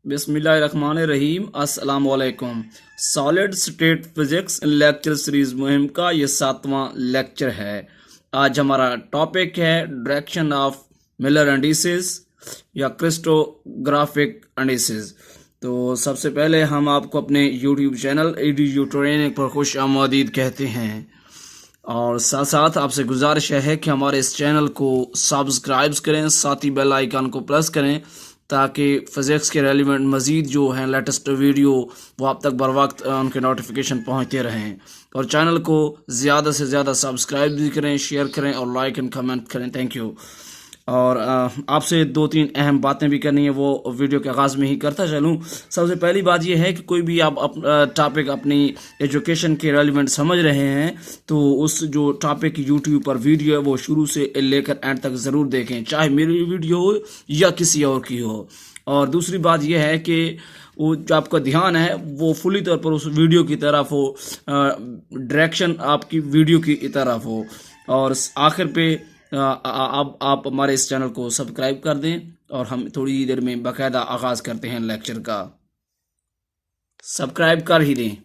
बिस्मिल्लाहिर्रहमानिर्रहीम। अस्सलाम वालेकुम। Solid state physics lecture series मुहिम का ये 7वां लेक्चर है। आज हमारा टॉपिक है डायरेक्शन ऑफ मिलर इंडिसेस या क्रिस्टोग्राफिक इंडिसेस। तो सबसे पहले हम आपको अपने यूट्यूब चैनल EDU ट्रेनिंग पर खुश आमदीद कहते हैं और साथ साथ आपसे गुजारिश है कि हमारे इस चैनल को सब्सक्राइब करें, साथ ही बेल आइकन को प्रेस करें ताकि फ़िज़िक्स के रेलिवेंट मज़ीद जो हैं लेटेस्ट वीडियो वो आप तक बर वक्त उनके नोटिफिकेशन पहुंचते रहें। और चैनल को ज़्यादा से ज़्यादा सब्सक्राइब भी करें, शेयर करें और लाइक एंड कमेंट करें। Thank you. और आपसे 2-3 अहम बातें भी करनी है, वो वीडियो के आगाज़ में ही करता चलूँ। सबसे पहली बात यह है कि कोई भी आप टॉपिक अपनी एजुकेशन के रेलिवेंट समझ रहे हैं तो उस जो टॉपिक यूट्यूब पर वीडियो है वो शुरू से लेकर एंड तक ज़रूर देखें, चाहे मेरी वीडियो हो या किसी और की हो। और दूसरी बात यह है कि वो जो आपका ध्यान है वो फुली तौर पर उस वीडियो की तरफ हो, डायरेक्शन आपकी वीडियो की तरफ हो। और आखिर पे आप हमारे इस चैनल को सब्सक्राइब कर दें और हम थोड़ी ही देर में बाकायदा आगाज़ करते हैं लेक्चर का। सब्सक्राइब कर ही दें।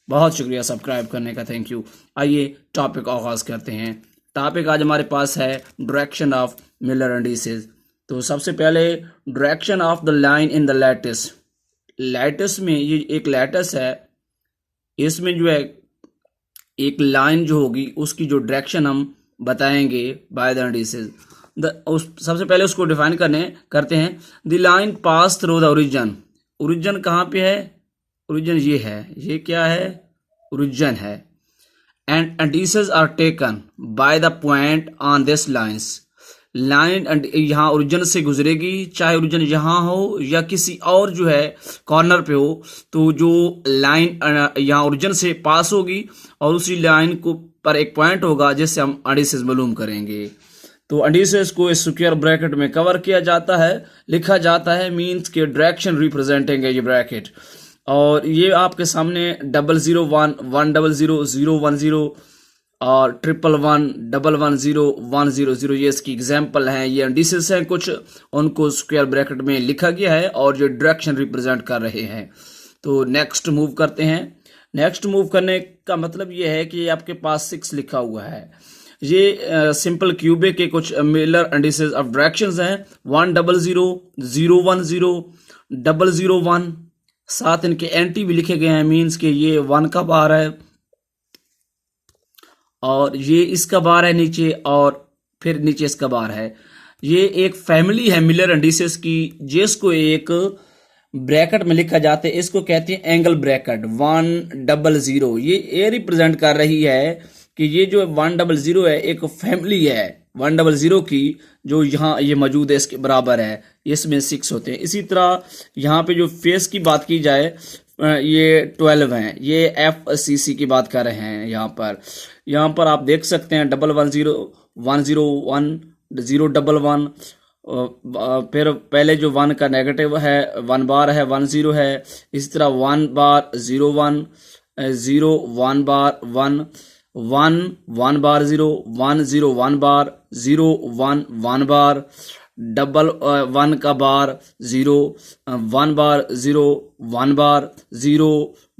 बहुत शुक्रिया सब्सक्राइब करने का, थैंक यू। आइए टॉपिक आगाज़ करते हैं। टॉपिक आज हमारे पास है डायरेक्शन ऑफ मिलर इंडिसेस। तो सबसे पहले direction of the line in the lattice. Lattice में ये एक लैटिस है, इसमें जो है एक लाइन जो होगी उसकी जो डायरेक्शन हम बताएंगे बाय द इंडिसेस। सबसे पहले उसको डिफाइन करते हैं। The line pass through the origin. Origin कहाँ पे है? ओरिजिन ये है, ये क्या है? ओरिजिन है। And indices are taken by the point on this lines. Line यहाँ ओरिजिन से गुजरेगी, चाहे ओरिजिन यहाँ हो या किसी और जो है कॉर्नर पे हो, तो जो लाइन यहाँ ओरिजिन से पास होगी और उसी लाइन को पर एक पॉइंट होगा जिससे हम इंडिसेस मालूम करेंगे। तो इंडिसेस को इस स्क्वायर ब्रैकेट में कवर किया जाता है, लिखा जाता है, मींस के डायरेक्शन रिप्रेजेंटिंग ये ब्रैकेट। और ये आपके सामने 001 100 010 और 111 110 100 ये इसकी एग्जाम्पल हैं। ये इंडिसेस हैं कुछ, उनको स्क्वायर ब्रैकेट में लिखा गया है और ये डायरेक्शन रिप्रेजेंट कर रहे हैं। तो नेक्स्ट मूव करते हैं। नेक्स्ट मूव करने का मतलब ये है कि आपके पास 6 लिखा हुआ है। ये सिंपल क्यूबिक के कुछ मिलर इंडिसेस ऑफ डायरेक्शंस हैं। 100 010 001, साथ इनके एंटी भी लिखे गए हैं, मींस के ये 1 का बार है और ये इसका बार है नीचे और फिर नीचे इसका बार है। ये एक फैमिली है मिलर इंडिसेस की जिसको एक ब्रैकेट में लिखा जाता है, इसको कहते हैं एंगल ब्रैकेट 100। ये रिप्रेजेंट कर रही है कि ये जो 100 है एक फैमिली है 100 की, जो यहाँ ये मौजूद है इसके बराबर है। इसमें 6 होते हैं। इसी तरह यहाँ पे जो फेस की बात की जाए ये 12 हैं। ये FCC की बात कर रहे हैं। यहाँ पर आप देख सकते हैं 110 101 011, फिर पहले जो 1 का नेगेटिव है 1 बार है 10 है। इसी तरह 1 बार 01 0 1 बार 1 1 1 बार 0 1 0 1 बार 0 1 1 बार 1 का बार 0 1 बार 0 1 बार 0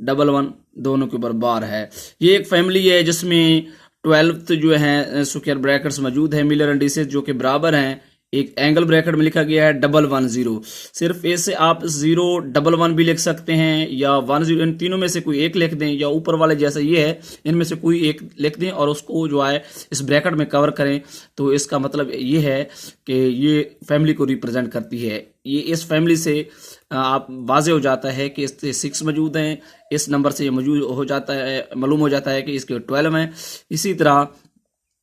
11 दोनों के ऊपर बार है। ये एक फैमिली है जिसमें 12 जो है स्क्वायर ब्रैकेट्स मौजूद है मिलर इंडिसेस, जो कि बराबर हैं एक एंगल ब्रैकेट में लिखा गया है 110। सिर्फ ऐसे आप 011 भी लिख सकते हैं या 10, इन तीनों में से कोई एक लिख दें, या ऊपर वाले जैसा ये है इनमें से कोई एक लिख दें और उसको जो है इस ब्रैकेट में कवर करें। तो इसका मतलब ये है कि ये फैमिली को रिप्रेजेंट करती है। ये इस फैमिली से आप वाजे हो जाता है कि इससे 6 मौजूद हैं, इस नंबर से ये मौजूद हो जाता है, मालूम हो जाता है कि इसके 12 हैं। इसी तरह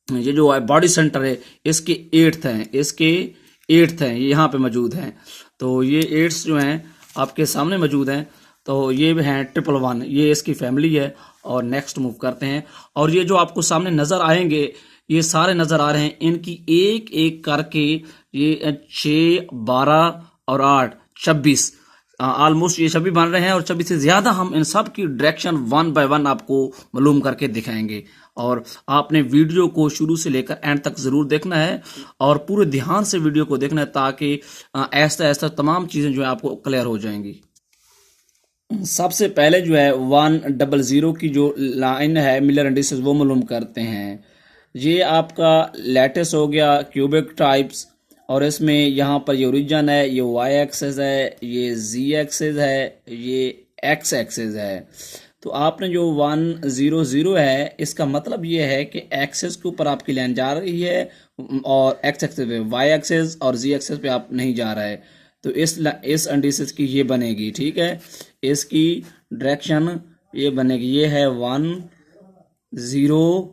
ये जो है बॉडी सेंटर है इसके 8th हैं, ये यहाँ पे मौजूद हैं। तो ये 8 जो हैं आपके सामने मौजूद हैं। तो ये हैं 111, ये इसकी फैमिली है। और नेक्स्ट मूव करते हैं। और ये जो आपको सामने नज़र आएंगे ये सारे नज़र आ रहे हैं, इनकी एक एक करके ये 6 12 और 8 26 ऑलमोस्ट ये 26 बन रहे हैं और 26 से ज़्यादा हम इन सब की डायरेक्शन 1 बाय 1 आपको मालूम करके दिखाएंगे। और आपने वीडियो को शुरू से लेकर एंड तक ज़रूर देखना है और पूरे ध्यान से वीडियो को देखना है, ताकि ऐसा ऐसा तमाम चीज़ें जो है आपको क्लियर हो जाएंगी। सबसे पहले जो है 100 की जो लाइन है मिलर इंडिसेस वो मालूम करते हैं। ये आपका लैटिस हो गया, क्यूबिक टाइप्स, और इसमें यहाँ पर ये ओरिजिन है, ये वाई एक्सेस है, ये जी एक्सेस है, ये एक्स एक्सेस है। तो आपने जो 100 है, इसका मतलब ये है कि एक्सेस के ऊपर आपकी लाइन जा रही है और एक्स एक्सेस पे, वाई एक्सेस और जी एक्सेस पे आप नहीं जा रहा है। तो इस इंडिसेस की ये बनेगी, ठीक है, इसकी डायरेक्शन ये बनेगी, ये है 10,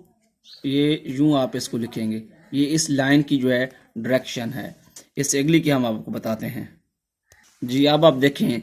ये यूं आप इसको लिखेंगे, ये इस लाइन की जो है डायरेक्शन है। इस अगली की हम आपको बताते हैं जी। अब आप देखें,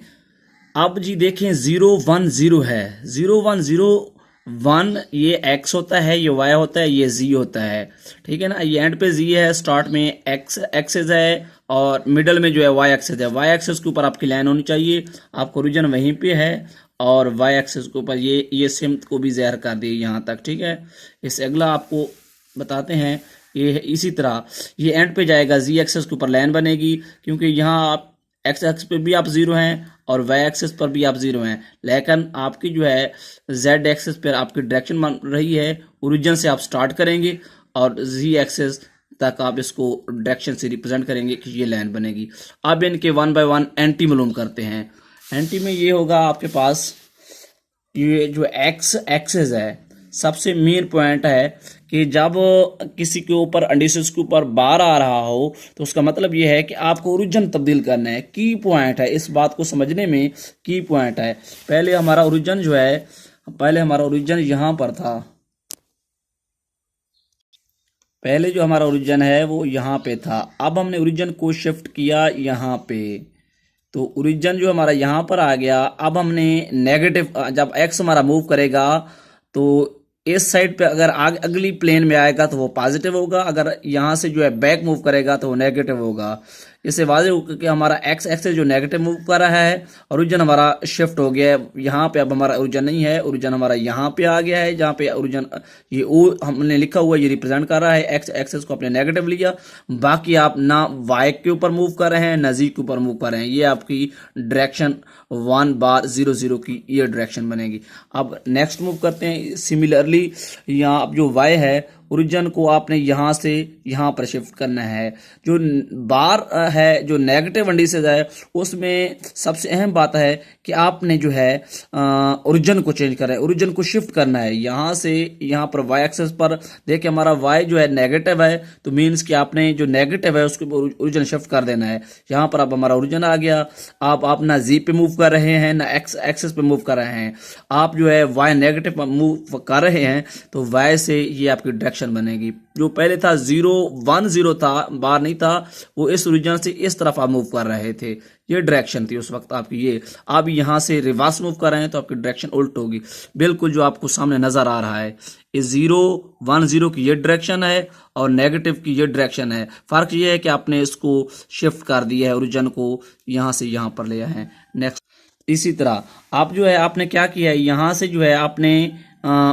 अब जी देखें 010 है, 010 ये एक्स होता है, ये वाई होता है, ये जी होता है, ठीक है ना। ये एंड पे जी है, स्टार्ट में एक्स एक्सेस है और मिडल में जो है वाई एक्सेस है। वाई एक्सेस के ऊपर आपकी लाइन होनी चाहिए, आपका ओरिजिन वहीं पे है और वाई एक्सेस के ऊपर ये सिम्त को भी ज़हर कर दिए यहाँ तक, ठीक है। इस अगला आपको बताते हैं, ये इसी तरह ये एंड पे जाएगा, जी एक्सेस के ऊपर लाइन बनेगी, क्योंकि यहाँ आप एक्स एक्स पे भी आप 0 हैं और वाई एक्सेस पर भी आप 0 हैं, लेकिन आपकी जो है जेड एक्सेस पर आपकी डायरेक्शन बन रही है, ओरिजिन से आप स्टार्ट करेंगे और जी एक्सेस तक आप इसको डायरेक्शन से रिप्रेजेंट करेंगे कि ये लाइन बनेगी। अब इनके 1 बाय 1 एंटी मालूम करते हैं। एंटी में ये होगा आपके पास, ये जो एक्स एक्सेस है, सबसे मेन पॉइंट है कि जब किसी के ऊपर इंडिसेस के ऊपर बार आ रहा हो तो उसका मतलब ये है कि आपको ओरिजिन तब्दील करना है। की पॉइंट है, इस बात को समझने में की पॉइंट है। पहले हमारा ओरिजिन जो है, पहले हमारा ओरिजिन यहाँ पर था, पहले जो हमारा ओरिजिन है वो यहाँ पे था। अब हमने ओरिजिन को शिफ्ट किया यहाँ पे, तो ओरिजिन जो हमारा यहाँ पर आ गया। अब हमने नेगेटिव, जब एक्स हमारा मूव करेगा तो इस साइड पे अगर अगली प्लेन में आएगा तो वो पॉजिटिव होगा, अगर यहाँ से जो है बैक मूव करेगा तो वो नेगेटिव होगा। इससे वाज़ेह होगा कि हमारा एक्स एक्सेस जो नेगेटिव मूव कर रहा है, ओरिजिन हमारा शिफ्ट हो गया है यहाँ पे। अब हमारा ओरिजिन नहीं है, ओरिजिन हमारा यहाँ पे आ गया है, जहाँ पे ओरिजिन ये ओ हमने लिखा हुआ ये रिप्रेजेंट कर रहा है, एक्स एक्सेस को आपने नेगेटिव लिया। बाकी आप ना वाई के ऊपर मूव कर रहे हैं ना जी के ऊपर मूव कर रहे हैं, ये आपकी डायरेक्शन 1/00 की ये डायरेक्शन बनेगी। अब नेक्स्ट मूव करते हैं। सिमिलरली यहाँ अब जो वाई है, ओरिजिन को आपने यहाँ से यहाँ पर शिफ्ट करना है। जो बार है, जो नेगेटिव इंडिसेस है, उसमें सबसे अहम बात है कि आपने जो है ओरिजिन को चेंज करना है, ओरिजिन को शिफ्ट करना है। यहाँ से यहाँ पर वाई एक्सेस पर देखिए हमारा वाई जो है नेगेटिव है, तो मीन्स कि आपने जो नेगेटिव है उसके ओरिजिन शिफ्ट कर देना है। यहाँ पर अब हमारा ओरिजिन आ गया। आप ना जी पे मूव कर रहे हैं ना एक्स एक्सेस पे मूव कर रहे हैं, आप जो है वाई नेगेटिव मूव कर रहे हैं, तो वाई से ये आपकी डायरेक्शन बनेगी। जो पहले था 010 था, बार नहीं था, वो इस ओरिजिन से इस तरफ आप मूव कर रहे थे, ये डायरेक्शन थी उस वक्त आपकी। ये आप यहाँ से रिवर्स मूव कर रहे हैं तो आपकी डायरेक्शन उल्ट होगी, बिल्कुल जो आपको सामने नजर आ रहा है। इस 010 की ये डायरेक्शन है और नेगेटिव की ये डायरेक्शन है। फर्क ये है कि आपने इसको शिफ्ट कर दिया है, ओरिजिन को यहाँ से यहाँ पर लिया है। नेक्स्ट इसी तरह आप जो है आपने क्या किया है, यहाँ से जो है आपने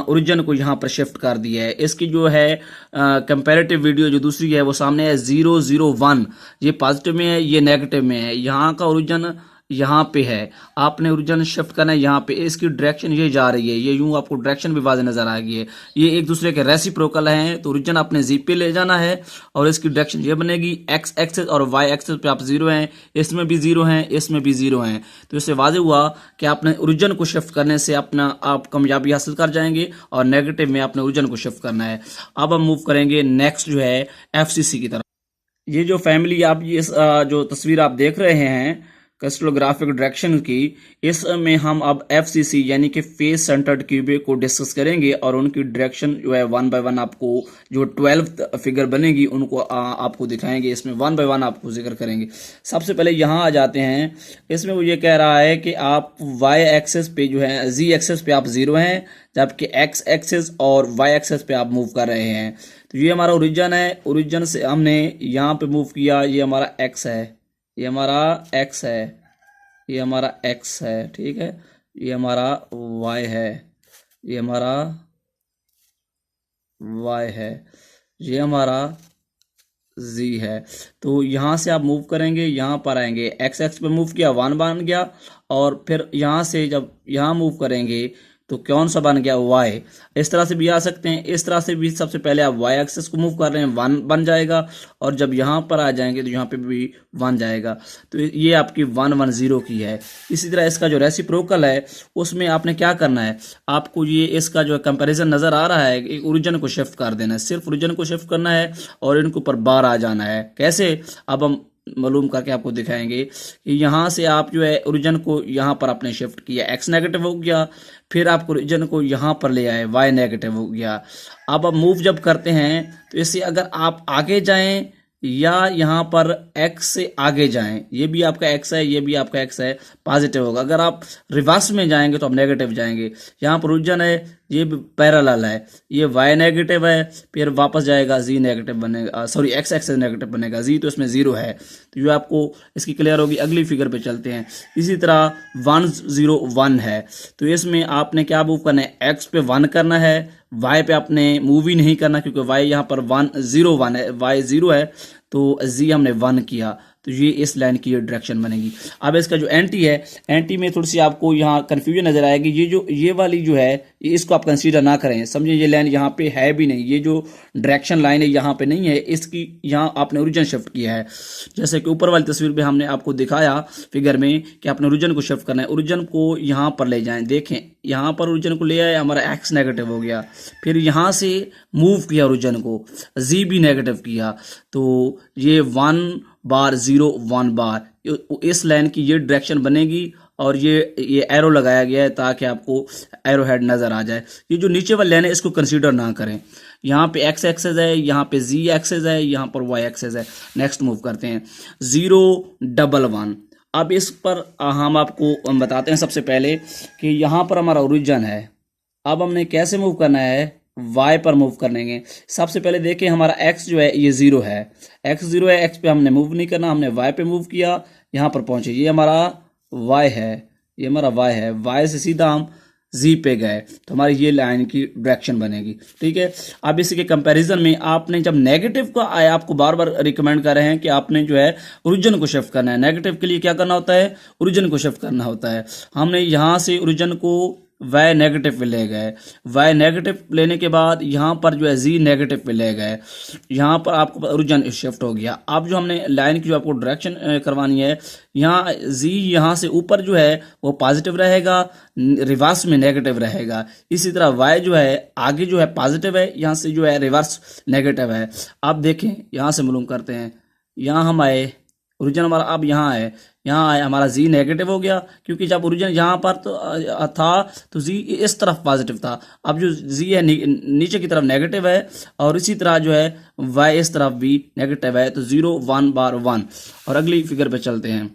ओरिजिन को यहाँ पर शिफ्ट कर दिया है। इसकी जो है कंपैरेटिव वीडियो जो दूसरी है वो सामने है। 001 ये पॉजिटिव में है, ये नेगेटिव में है। यहाँ का ओरिजिन यहाँ पे है, आपने ओरिजिन शिफ्ट करना है यहाँ पे। इसकी डायरेक्शन ये जा रही है, ये यूं आपको डायरेक्शन भी वाज़ेह नजर आ गई है। ये एक दूसरे के रेसिप्रोकल हैं, तो ओरिजिन आपने जी पे ले जाना है और इसकी डायरेक्शन ये बनेगी। एक्स एक्सेस और वाई एक्सेस पे आप 0 हैं, इसमें भी 0 हैं, इसमें भी 0 हैं। तो इससे वाज़ेह हुआ कि आपने ओरिजिन को शिफ्ट करने से अपना आप कामयाबी हासिल कर जाएंगे और नेगेटिव में आपने ओरिजिन को शिफ्ट करना है। अब हम मूव करेंगे नेक्स्ट जो है FCC की तरफ। ये जो फैमिली आप इस जो तस्वीर आप देख रहे हैं क्रिस्टलोग्राफिक डायरेक्शन की, इसमें हम अब FCC यानी कि फेस सेंटर्ड क्यूबिक को डिस्कस करेंगे और उनकी डायरेक्शन जो है 1 बाय 1 आपको जो 12th फिगर बनेगी उनको आपको दिखाएंगे। इसमें 1 बाय 1 आपको जिक्र करेंगे। सबसे पहले यहाँ आ जाते हैं। इसमें वो ये कह रहा है कि आप वाई एक्सेस पे जो है, जी एक्सेस पे आप 0 हैं, जबकि एक्स एक्सेस और वाई एक्सेस पे आप मूव कर रहे हैं। तो ये हमारा ओरिजिन है, ओरिजिन से हमने यहाँ पे मूव किया, ये हमारा एक्स है, ये हमारा एक्स है, ये हमारा एक्स है, ठीक है, ये हमारा वाई है, ये हमारा वाई है, ये हमारा जी है। तो यहाँ से आप मूव करेंगे, यहाँ पर आएंगे, एक्स एक्स पे मूव किया 1 बन गया, और फिर यहाँ से जब यहाँ मूव करेंगे तो कौन सा बन गया, वाई। इस तरह से भी आ सकते हैं, इस तरह से भी सबसे पहले आप वाई एक्सेस को मूव कर रहे हैं 1 बन जाएगा, और जब यहाँ पर आ जाएंगे तो यहाँ पे भी 1 जाएगा। तो ये आपकी 110 की है। इसी तरह इसका जो रेसिप्रोकल है उसमें आपने क्या करना है, आपको ये इसका जो कंपैरिजन नज़र आ रहा है, एक ओरिजिन को शिफ्ट कर देना है, सिर्फ ओरिजिन को शिफ्ट करना है और इनके ऊपर बार आ जाना है। कैसे, अब हम मालूम करके आपको दिखाएंगे कि यहाँ से आप जो है ओरिजिन को यहाँ पर आपने शिफ्ट किया, एक्स नेगेटिव हो गया, फिर आप ओरिजिन को यहाँ पर ले आए, वाई नेगेटिव हो गया। अब मूव जब करते हैं तो इससे अगर आप आगे जाएं या यहाँ पर x से आगे जाएं, ये भी आपका x है, ये भी आपका x है, पॉजिटिव होगा। अगर आप रिवर्स में जाएंगे तो आप नेगेटिव जाएंगे। यहाँ पर ओरिजिन है, ये भी पैरेलल है, ये y नेगेटिव है, फिर वापस जाएगा z नेगेटिव बनेगा, सॉरी x एक्सेस नेगेटिव बनेगा, z तो इसमें 0 है। तो ये आपको इसकी क्लियर होगी। अगली फिगर पे चलते हैं। इसी तरह 101 है, तो इसमें आपने क्या मूव करना है, x पे 1 करना है, y पे आपने मूव ही नहीं करना क्योंकि y यहाँ पर 101 है, y 0 है, तो z हमने 1 किया, तो ये इस लाइन की ये डायरेक्शन बनेगी। अब इसका जो एंटी है, एंटी में थोड़ी सी आपको यहाँ कन्फ्यूजन नजर आएगी। ये वाली जो है, ये इसको आप कंसीडर ना करें, समझिए ये लाइन यहाँ पे है भी नहीं, ये जो डायरेक्शन लाइन है यहाँ पे नहीं है, इसकी यहाँ आपने ओरिजिन शिफ्ट किया है। जैसे कि ऊपर वाली तस्वीर में हमने आपको दिखाया फिगर में कि आपने ओरिजिन को शिफ्ट करना है, ओरिजिन को यहाँ पर ले जाएं, देखें यहाँ पर ओरिजिन को ले आए, हमारा एक्स नेगेटिव हो गया, फिर यहाँ से मूव किया ओरिजिन को, जी भी नेगेटिव किया, तो ये 1 बार 0 1 बार इस लाइन की ये डायरेक्शन बनेगी। और ये एरो लगाया गया है ताकि आपको एरो हेड नज़र आ जाए। ये जो नीचे वाली लाइन है इसको कंसीडर ना करें। यहाँ पे एक्स एक्सेस है, यहाँ पे जी एक्सेस है, यहाँ पर वाई एक्सेस है। नेक्स्ट मूव करते हैं 011। अब इस पर हम आपको बताते हैं सबसे पहले कि यहाँ पर हमारा ओरिजिन है। अब हमने कैसे मूव करना है, y पर मूव करेंगे। सबसे पहले देखें हमारा x जो है ये 0 है, x 0 है, x पे हमने मूव नहीं करना, हमने y पे मूव किया, यहाँ पर पहुंचे, ये हमारा y है, ये हमारा y है, y से सीधा हम z पे गए, तो हमारी ये लाइन की डायरेक्शन बनेगी। ठीक है। अब इसी के कंपैरिजन में आपने जब नेगेटिव का आया, आपको बार बार रिकमेंड कर रहे हैं कि आपने जो है ओरिजिन को शिफ्ट करना है। नेगेटिव के लिए क्या करना होता है, ओरिजिन को शिफ्ट करना होता है। हमने यहाँ से ओरिजिन को y नेगेटिव पे ले गए, y नेगेटिव लेने के बाद यहाँ पर जो है z नेगेटिव पे ले गए, यहाँ पर आपको ओरिजिन शिफ्ट हो गया। अब जो हमने लाइन की जो आपको डायरेक्शन करवानी है, यहाँ z यहाँ से ऊपर जो है वो पॉजिटिव रहेगा, रिवर्स में नेगेटिव रहेगा। इसी तरह y जो है आगे जो है पॉजिटिव है, यहाँ से जो है रिवर्स नेगेटिव है। आप देखें यहाँ से मालूम करते हैं, यहाँ हम आए, ओरिजिन हमारा अब यहाँ है, यहाँ आया, हमारा जी नेगेटिव हो गया क्योंकि जब ओरिजिन यहाँ पर तो था तो जी इस तरफ पॉजिटिव था। अब जो जी है नीचे की तरफ नेगेटिव है, और इसी तरह जो है वाई इस तरफ भी नेगेटिव है, तो 0 1 बार 1। और अगली फिगर पे चलते हैं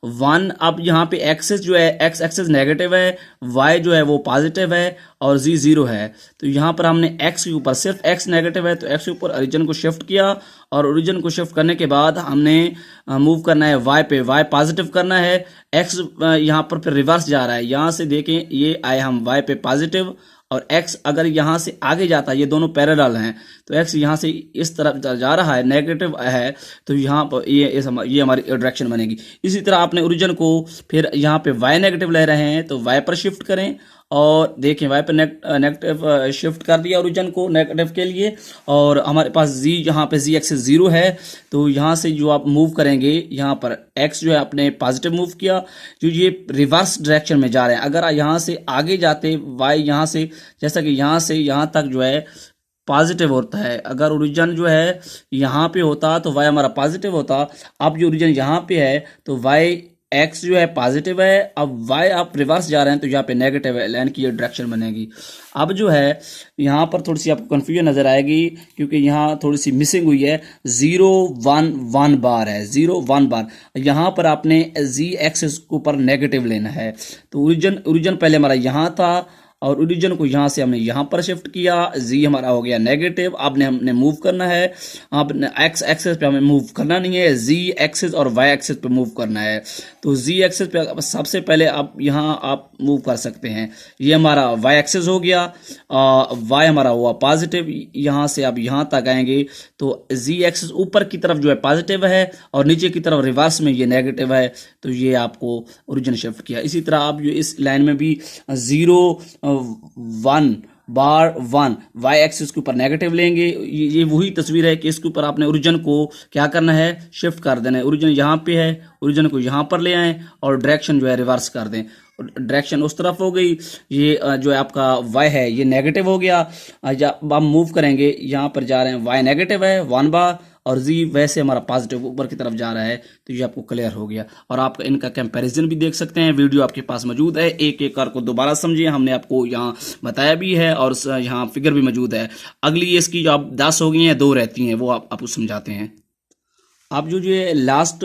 1। अब यहाँ पे एक्सेस जो है, एक्स एक्सेस नेगेटिव है, वाई जो है वो पॉजिटिव है, और जी 0 है। तो यहाँ पर हमने एक्स के ऊपर, सिर्फ एक्स नेगेटिव है तो एक्स के ऊपर ओरिजिन को शिफ्ट किया, और ओरिजिन को शिफ्ट करने के बाद हमने मूव करना है वाई पे, वाई पॉजिटिव करना है। एक्स यहाँ पर फिर रिवर्स जा रहा है, यहाँ से देखें ये आए हम वाई पे पॉजिटिव, और x अगर यहाँ से आगे जाता है, ये दोनों पैरेलल हैं, तो x यहाँ से इस तरफ जा रहा है, नेगेटिव है, तो यहाँ पर ये हमारी डायरेक्शन बनेगी। इसी तरह आपने ओरिजिन को फिर यहाँ पे y नेगेटिव ले रहे हैं तो y पर शिफ्ट करें, और देखें y पर नेगेटिव शिफ्ट कर दिया ओरिजिन को नेगेटिव के लिए, और हमारे पास z यहाँ पे z एक्सिस 0 है, तो यहाँ से जो आप मूव करेंगे, यहाँ पर x जो है आपने पॉजिटिव मूव किया, जो ये रिवर्स डायरेक्शन में जा रहे हैं। अगर यहाँ से आगे जाते y यहाँ से, जैसा कि यहाँ से यहाँ तक जो है पॉजिटिव होता है, अगर ओरिजिन जो है यहाँ पे होता तो y हमारा पॉजिटिव होता। अब जो ओरिजिन यहाँ पे है तो y x जो है पॉजिटिव है, अब y आप रिवर्स जा रहे हैं तो यहाँ पे नेगेटिव है, लाइन की ये डायरेक्शन बनेगी। अब जो है यहाँ पर थोड़ी सी आपको कन्फ्यूजन नज़र आएगी क्योंकि यहाँ थोड़ी सी मिसिंग हुई है, 0 1 1 बार है, 0 1 बार। यहाँ पर आपने z एक्सिस के ऊपर नेगेटिव लेना है, तो ओरिजिन पहले हमारा यहाँ था, और ओरिजिन को यहाँ से हमने यहाँ पर शिफ्ट किया, जी हमारा हो गया नेगेटिव। अब हमने मूव करना है, आपने एक्स एक्सेस पे हमें मूव करना नहीं है, जी एक्सेस और वाई एक्सेस पे मूव करना है। तो जी एक्सेस पे सबसे पहले आप यहाँ आप मूव कर सकते हैं, ये हमारा वाई एक्सेस हो गया, वाई हमारा हुआ पॉजिटिव, यहाँ से आप यहाँ तक आएंगे तो जी एक्सेस ऊपर की तरफ जो है पॉजिटिव है और नीचे की तरफ रिवर्स में ये नेगेटिव है, तो ये आपको ओरिजिन शिफ्ट किया। इसी तरह आप जो इस लाइन में भी 0 1 बार 1 वाई एक्सिस के ऊपर नेगेटिव लेंगे, ये वही तस्वीर है कि इसके ऊपर आपने ओरिजिन को क्या करना है, शिफ्ट कर देना है। ओरिजिन यहाँ पे है, ओरिजिन को यहाँ पर ले आएं और डायरेक्शन जो है रिवर्स कर दें, डायरेक्शन उस तरफ हो गई। ये जो है आपका वाई है ये नेगेटिव हो गया, जब आप मूव करेंगे यहाँ पर जा रहे हैं वाई नेगेटिव है 1 बार और जी वैसे हमारा पॉजिटिव ऊपर की तरफ जा रहा है, तो ये आपको क्लियर हो गया। और आप इनका कंपैरिजन भी देख सकते हैं, वीडियो आपके पास मौजूद है, एक एक कर को दोबारा समझिए, हमने आपको यहाँ बताया भी है और यहाँ फिगर भी मौजूद है। अगली इसकी जो आप 10 हो गई हैं 2 रहती हैं, वो आपको समझाते हैं। आप जो ये लास्ट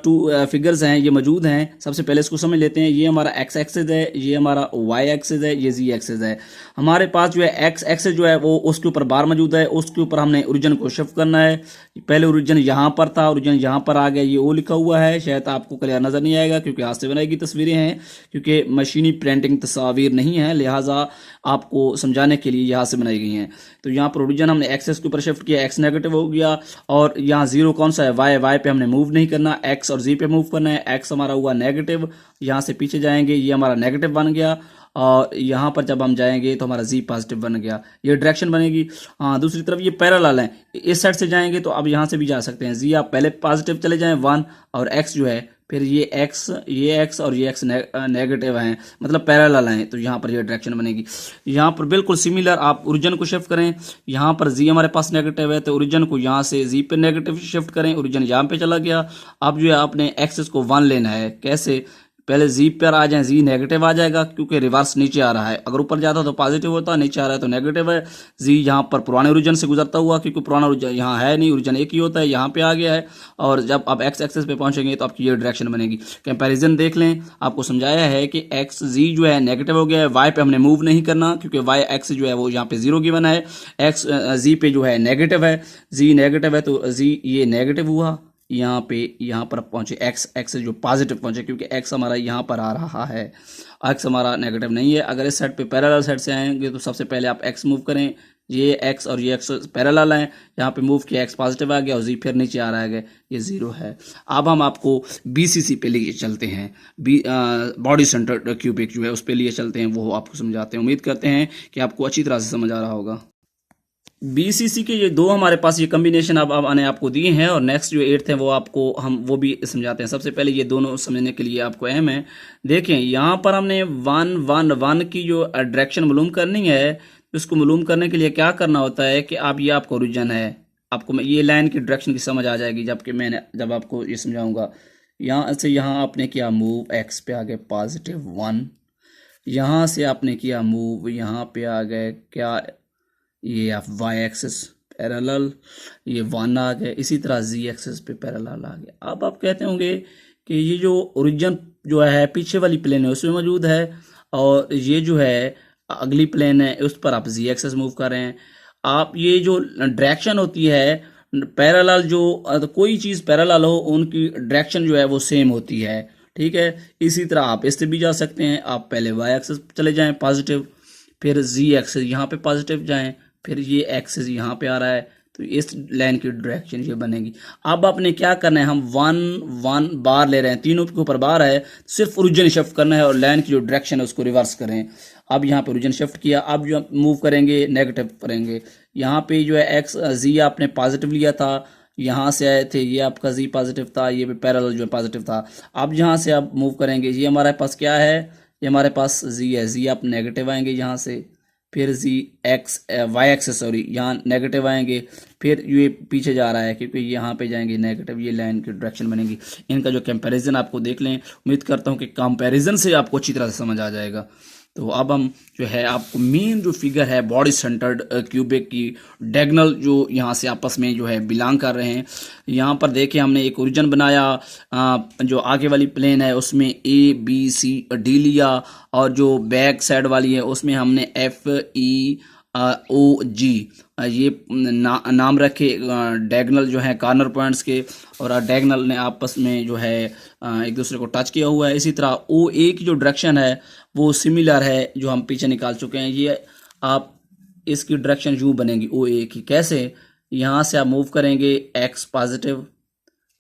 2 फिगर्स हैं ये मौजूद हैं, सबसे पहले इसको समझ लेते हैं। ये हमारा एक्स एक्सिस है, ये हमारा वाई एक्सिस है, ये जी एक्सिस है। हमारे पास जो है एक्स एक्सिस जो है वो उसके ऊपर बार मौजूद है, उसके ऊपर हमने ओरिजिन को शिफ्ट करना है। पहले ओरिजिन यहाँ पर था, ओरिजिन यहाँ पर आ गया, ये ओ लिखा हुआ है, शायद आपको क्लियर नजर नहीं आएगा क्योंकि हाथ से बनाई गई तस्वीरें हैं, क्योंकि मशीनी प्रिंटिंग तस्वीर नहीं है, लिहाजा आपको समझाने के लिए यहाँ से बनाई गई हैं। तो यहाँ पर ओरिजिन हमने एक्सेस के ऊपर शिफ्ट किया, एक्स नेगेटिव हो गया और यहाँ 0 कौन सा है, वाई, वाई पे हमने मूव नहीं करना, एक्स और जी पे मूव करना है। एक्स हमारा हुआ नेगेटिव, यहाँ से पीछे जाएंगे, ये हमारा नेगेटिव बन गया और यहाँ पर जब हम जाएंगे तो हमारा जी पॉजिटिव बन गया, ये डायरेक्शन बनेगी। हाँ, दूसरी तरफ ये पैरेलल है, इस साइड से जाएंगे तो अब यहाँ से भी जा सकते हैं। जी आप पहले पॉजिटिव चले जाएं 1 और एक्स जो है फिर ये एक्स और ये एक्स नेगेटिव हैं, मतलब पैरेलल हैं, तो यहाँ पर ये डायरेक्शन बनेगी। यहाँ पर बिल्कुल सिमिलर आप ओरिजिन को शिफ्ट करें, यहाँ पर जी हमारे पास नेगेटिव है तो ओरिजिन को यहाँ से जी पे नेगेटिव शिफ्ट करें, ओरिजिन यहाँ पे चला गया। अब जो है आपने एक्सिस को 1 लेना है, कैसे, पहले जी पर आ जाए, जी नेगेटिव आ जाएगा क्योंकि रिवर्स नीचे आ रहा है, अगर ऊपर जाता तो पॉजिटिव होता, नीचे आ रहा है तो नेगेटिव है। जी यहाँ पर पुराने ओरिजिन से गुजरता हुआ, क्योंकि पुराना ओरिजिन यहाँ है नहीं, ओरिजिन एक ही होता है, यहाँ पे आ गया है और जब आप एक्स एक्सेस पे पहुंचेंगे तो आपकी ये डायरेक्शन बनेगी। कंपैरिजन देख लें, आपको समझाया है कि एक्स जी जो है नेगेटिव हो गया है, वाई पे हमने मूव नहीं करना क्योंकि वाई एक्स जो है वो यहाँ पे 0 गिवन है, एक्स जी पे जो है नेगेटिव है, जी नेगेटिव है तो जी ये नेगेटिव हुआ, यहाँ पर पहुंचे एक्स एक्स जो पॉजिटिव पहुंचे क्योंकि एक्स हमारा यहाँ पर आ रहा है, एक्स हमारा नेगेटिव नहीं है। अगर इस साइड पे पैरेलल साइड से आएंगे तो सबसे पहले आप एक्स मूव करें, ये एक्स और ये एक्स पैरेलल हैं, यहाँ पे मूव किया एक्स पॉजिटिव आ गया और जी फिर नीचे आ रहा है, ये 0 है। अब हम आपको बीसीसी पे लिए चलते हैं, बॉडी सेंटर क्यूबिक जो है उस पे लिए चलते हैं, वो आपको समझाते हैं। उम्मीद करते हैं कि आपको अच्छी तरह से समझ आ रहा होगा। बीसीसी के ये 2 हमारे पास ये कम्बिनेशन अब मैंने आपको दिए हैं और नेक्स्ट जो 8th है वो आपको हम वो भी समझाते हैं। सबसे पहले ये दोनों समझने के लिए आपको अहम है, देखें यहाँ पर हमने 1 1 1 की जो डायरेक्शन मालूम करनी है, उसको मालूम करने के लिए क्या करना होता है कि आप ये आपका ओरिजिन है, आपको ये लाइन की डायरेक्शन की समझ आ जाएगी जब आपको ये समझाऊंगा। यहाँ से यहाँ आपने किया मूव, एक्स पे आ गए +1, यहाँ से आपने किया मूव, यहाँ पे आ गए क्या, ये आप वाई एक्सिस पैरेलल, ये 1 आ गए, इसी तरह जी एक्सिस पे पैरेलल आ गया। अब आप कहते होंगे कि ये जो ओरिजिन जो है पीछे वाली प्लेन है उसमें मौजूद है और ये जो है अगली प्लेन है उस पर आप जी एक्सिस मूव कर रहे हैं। आप ये जो डायरेक्शन होती है पैरेलल, जो कोई चीज़ पैरेलल हो उनकी डायरेक्शन जो है वो सेम होती है, ठीक है। इसी तरह आप इससे भी जा सकते हैं, आप पहले वाई एक्सिस चले जाएं पॉजिटिव, फिर जी एक्सिस यहाँ पे पॉजिटिव जाएं, फिर ये एक्सिस यहाँ पे आ रहा है तो इस लाइन की डायरेक्शन ये बनेगी। अब आपने क्या करना है, हम 1 1 बार ले रहे हैं, तीनों के ऊपर बार है, सिर्फ ओरिजिन शिफ्ट करना है और लाइन की जो डायरेक्शन है उसको रिवर्स करें। अब यहाँ पे ओरिजिन शिफ्ट किया, अब जो मूव करेंगे नेगेटिव करेंगे, यहाँ पे जो है एक्स जी आपने पॉजिटिव लिया था, यहाँ से आए थे, ये आपका जी पॉजिटिव था, ये भी पैरेलल जो है पॉजिटिव था। अब यहाँ से आप मूव करेंगे, ये हमारे पास क्या है, ये हमारे पास जी है, जी आप नेगेटिव आएंगे यहाँ से, फिर जी एक्स वाई एक्सेस सॉरी यहाँ नेगेटिव आएंगे, फिर ये पीछे जा रहा है क्योंकि यहाँ पे जाएंगे नेगेटिव, ये लाइन की डायरेक्शन बनेगी। इनका जो कंपैरिजन आपको देख लें, उम्मीद करता हूँ कि कंपैरिजन से आपको अच्छी तरह से समझ आ जाएगा। तो अब हम जो है आपको मेन जो फिगर है बॉडी सेंटर्ड क्यूबिक की डायगोनल जो यहाँ से आपस में जो है बिलोंग कर रहे हैं। यहाँ पर देखिए हमने एक ओरिजिन बनाया, जो आगे वाली प्लेन है उसमें ABCD लिया, और जो बैक साइड वाली है उसमें हमने FEOG ये नाम रखे डायगोनल जो है कॉर्नर पॉइंट्स के, और डायगोनल ने आपस में जो है एक दूसरे को टच किया हुआ है। इसी तरह OA की जो डायरेक्शन है वो सिमिलर है जो हम पीछे निकाल चुके हैं। ये आप इसकी डायरेक्शन यूँ बनेगी OA की, कैसे, यहाँ से आप मूव करेंगे X positive,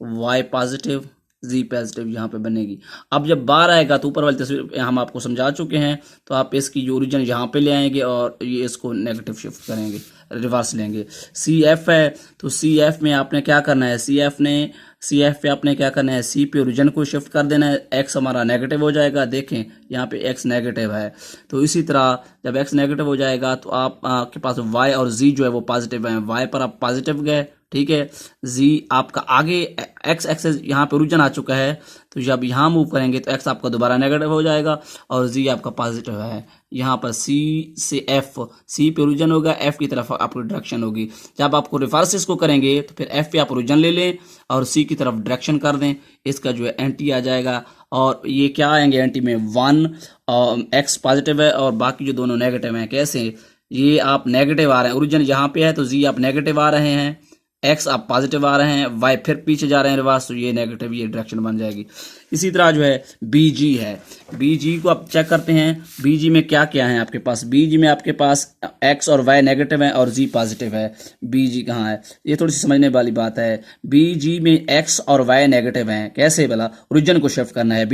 Y positive, Z positive यहाँ पे बनेगी। अब जब बार आएगा तो ऊपर वाली तस्वीर हम आपको समझा चुके हैं, तो आप इसकी जो ओरिजिन यहाँ पे ले आएंगे और ये इसको नेगेटिव शिफ्ट करेंगे, रिवर्स लेंगे। CF है तो CF में आपने क्या करना है, CF पे आपने क्या करना है, C पे ओरिजिन को शिफ्ट कर देना है, X हमारा नेगेटिव हो जाएगा। देखें यहाँ पे X नेगेटिव है, तो इसी तरह जब X नेगेटिव हो जाएगा तो आपके पास Y और Z जो है वो पॉजिटिव है। Y पर आप पॉजिटिव गए, ठीक है, Z आपका आगे X एक्सेस यहाँ पे ओरिजिन आ चुका है, तो जब यहाँ मूव करेंगे तो X आपका दोबारा नेगेटिव हो जाएगा और Z आपका पॉजिटिव है। यहाँ पर C से F, C पे ओरिजिन होगा, F की तरफ आपकी डायरेक्शन होगी। जब आपको रिवर्स इसको करेंगे तो फिर F पे आप ओरिजिन ले लें और C की तरफ डायरेक्शन कर दें, इसका जो है एंटी आ जाएगा। और ये क्या आएंगे एंटी में 1 और X पॉजिटिव है और बाकी जो दोनों नेगेटिव हैं। कैसे, ये आप नेगेटिव आ रहे हैं, ओरिजिन यहाँ पे है तो Z आप नेगेटिव आ रहे हैं, X आप पॉजिटिव आ रहे हैं, Y फिर पीछे जा रहे हैं रिवर्स, तो ये नेगेटिव, ये डायरेक्शन बन जाएगी। इसी तरह जो है BG है, BG को आप चेक करते हैं, BG में क्या क्या है आपके पास। BG में आपके पास X और Y नेगेटिव है और Z पॉजिटिव है। BG कहाँ है, ये थोड़ी सी समझने वाली बात है। BG में X और Y नेगेटिव हैं, कैसे भला, ओरिजिन को शिफ्ट करना है, B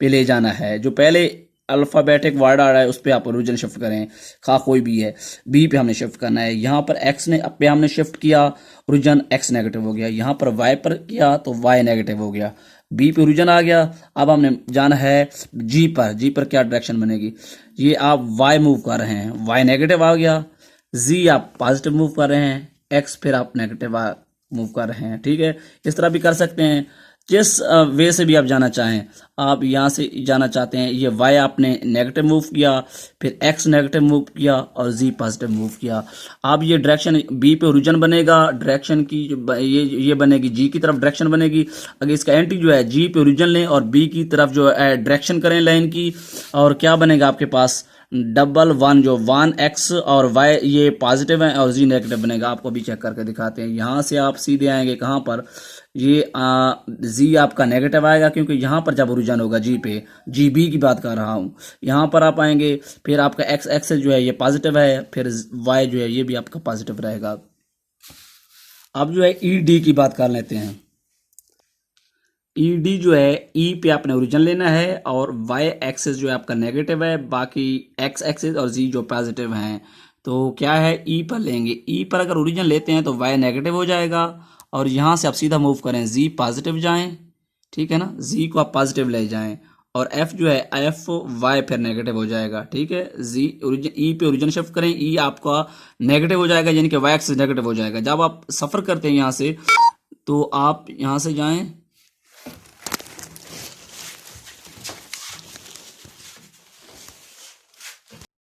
पे ले जाना है, जो पहले अल्फ़ाबेटिक वर्ड आ रहा है उस पर आप ओरिजिन शिफ्ट करें, खा कोई भी है, B पे हमने शिफ्ट करना है। यहाँ पर X ने पे हमने शिफ्ट किया, ओरिजिन X नेगेटिव हो गया। यहाँ पर Y पर किया तो Y नेगेटिव हो गया, B पे ओरिजिन आ गया। अब हमने जाना है G पर क्या डायरेक्शन बनेगी, ये आप Y मूव कर रहे हैं, Y नेगेटिव आ गया, Z आप पॉजिटिव मूव कर रहे हैं, X फिर आप नेगेटिव मूव कर रहे हैं। ठीक है, इस तरह भी कर सकते हैं, जिस वे से भी आप जाना चाहें। आप यहाँ से जाना चाहते हैं, ये Y आपने नेगेटिव मूव किया, फिर X नेगेटिव मूव किया और Z पॉजिटिव मूव किया। अब ये डायरेक्शन B पे ओरिजिन बनेगा, डायरेक्शन की ये बनेगी G की तरफ डायरेक्शन बनेगी। अगर इसका एंटी जो है G पे ओरिजिन लें और B की तरफ जो है डायरेक्शन करें लाइन की, और क्या बनेगा आपके पास, 1 जो 1X और Y ये पॉजिटिव है और Z नेगेटिव बनेगा। आपको भी चेक करके दिखाते हैं। यहाँ से आप सीधे आएंगे कहाँ पर, ये Z आपका नेगेटिव आएगा क्योंकि यहाँ पर जब ओरिजिन होगा G पे, GB की बात कर रहा हूँ। यहाँ पर आप आएंगे, फिर आपका X एक्सेस जो है ये पॉजिटिव है, फिर Y जो है ये भी आपका पॉजिटिव रहेगा। अब जो है ED की बात कर लेते हैं। ED जो है, E पे आपने ओरिजिन लेना है और Y एक्सेस जो है आपका नेगेटिव है, बाकी X एक्सेस और Z जो पॉजिटिव हैं। तो क्या है, E पर लेंगे, E पर अगर ओरिजिन लेते हैं तो Y नेगेटिव हो जाएगा और यहाँ से आप सीधा मूव करें, Z पॉजिटिव जाएं, ठीक है ना, Z को आप पॉजिटिव ले जाएं और F जो है F Y फिर नेगेटिव हो जाएगा। ठीक है, Z ओरिजिन E पे ओरिजिन शिफ्ट करें, E आपका नेगेटिव हो जाएगा, यानी कि Y एक्सेस नेगेटिव हो जाएगा। जब आप सफ़र करते हैं यहाँ से, तो आप यहाँ से जाएं